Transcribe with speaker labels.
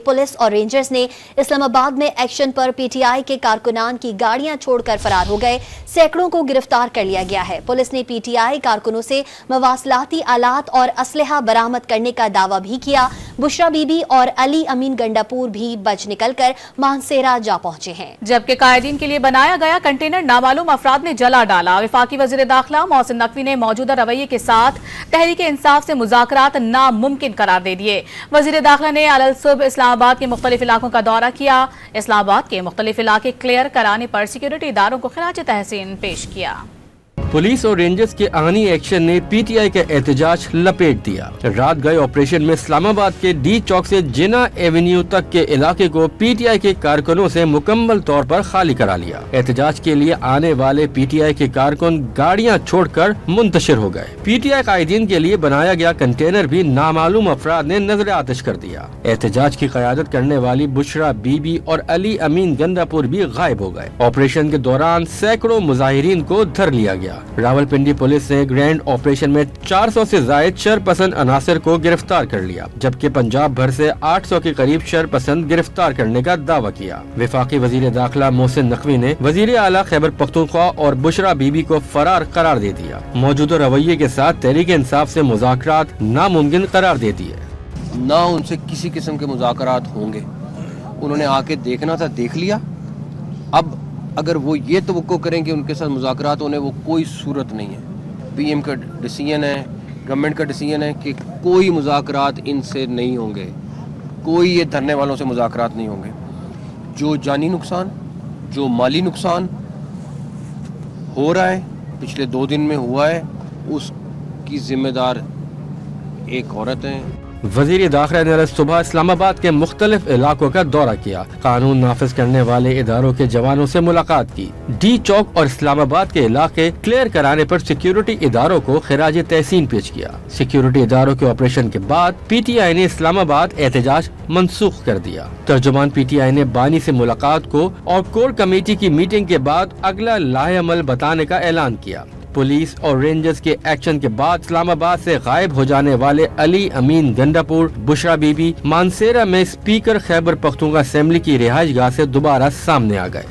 Speaker 1: Police और rangers ने इस्लामाबाद में एक्शन पर पीटीआई के कारकुनान की गाड़ियां छोड़कर फरार हो गए। सैकड़ों को गिरफ्तार कर लिया गया है। पुलिस ने पीटीआई कारकुनों से मवासलाती आलात और असलहा बरामद करने का दावा भी किया। बुशरा बीबी और अली अमीन गंडापुर भी बच निकलकर मानसेरा जा पहुंचे हैं,
Speaker 2: जबकि कायदीन के लिए बनाया गया कंटेनर नामालूम अफराद ने जला डाला। वफाकी वज़ीर दाखिला मोहसिन नकवी ने मौजूदा रवैये के साथ तहरीक इंसाफ से मुज़ाकरात नामुमकिन करार दे दिए। वज़ीर दाखिला ने अलल सुबह इस्लामाबाद के मुख्तलिफ इलाकों का दौरा किया। इस्लामाबाद के मुख्तलिफ इलाके क्लियर कराने पर सिक्योरिटी इदारों को खिराज तहसीन पेश किया।
Speaker 3: पुलिस और रेंजर्स के आनी एक्शन ने पीटीआई का एहतजाज लपेट दिया। रात गए ऑपरेशन में इस्लामाबाद के डी चौक से जिना एवेन्यू तक के इलाके को पीटीआई के कारकुनों से मुकम्मल तौर पर खाली करा लिया। एहतजाज के लिए आने वाले पीटीआई के कारकुन गाड़ियां छोड़कर मुंतशिर हो गए। पीटीआई कायदीन के लिए बनाया गया कंटेनर भी नामालूम अफराद ने नजर आतिश कर दिया। एहतजाज की क़यादत करने वाली बुशरा बीबी और अली अमीन गंडापुर भी गायब हो गए। ऑपरेशन के दौरान सैकड़ों मुजाहिरीन को धर लिया गया। रावलपिंडी पुलिस ने ग्रैंड ऑपरेशन में 400 से जायद शरपसंद अनासर को गिरफ्तार कर लिया, जबकि पंजाब भर से 800 के करीब शरपसंद गिरफ्तार करने का दावा किया। वफाकी वजीर दाखिला मोहसिन नकवी ने वजीर आला खैबर पख्तूनख्वा और बुशरा बीबी को फरार करार दे दिया। मौजूदा रवैये के साथ तहरीक इंसाफ से मुज़ाकरात नामुमकिन करार दे दिए।
Speaker 4: ना उनसे किसी किस्म के मुज़ाकरात होंगे। उन्होंने आके देखना था, देख लिया। अब अगर वो ये तवक्को करें कि उनके साथ मुज़ाकरात होने, वो कोई सूरत नहीं है। पीएम का डिसीजन है, गवर्नमेंट का डिसीजन है कि कोई मुज़ाकरात इनसे नहीं होंगे, कोई ये धरने वालों से मुज़ाकरात नहीं होंगे। जो जानी नुकसान, जो माली नुकसान हो रहा है, पिछले 2 दिन में हुआ है, उसकी जिम्मेदार एक औरत है।
Speaker 3: वजीर दाखिला ने सुबह इस्लामाबाद के मुख्तलिफ इलाकों का दौरा किया। कानून नाफिज करने वाले इदारों के जवानों से मुलाकात की। डी चौक और इस्लामाबाद के इलाके क्लियर कराने पर सिक्योरिटी इदारों को खिराज तहसीन पेश किया। सिक्योरिटी इदारों के ऑपरेशन के बाद पीटीआई ने इस्लामाबाद एहतजाज मनसूख कर दिया। तर्जुमान पीटीआई ने बानी से मुलाकात को और कोर कमेटी की मीटिंग के बाद अगला लाहेअमल बताने का ऐलान किया। पुलिस और रेंजर्स के एक्शन के बाद इस्लामाबाद से गायब हो जाने वाले अली अमीन गंडापुर, बुशरा बीबी मानसेरा में स्पीकर खैबर पख्तूनख्वा असेंबली की रिहाइशगाह से दोबारा सामने आ गए।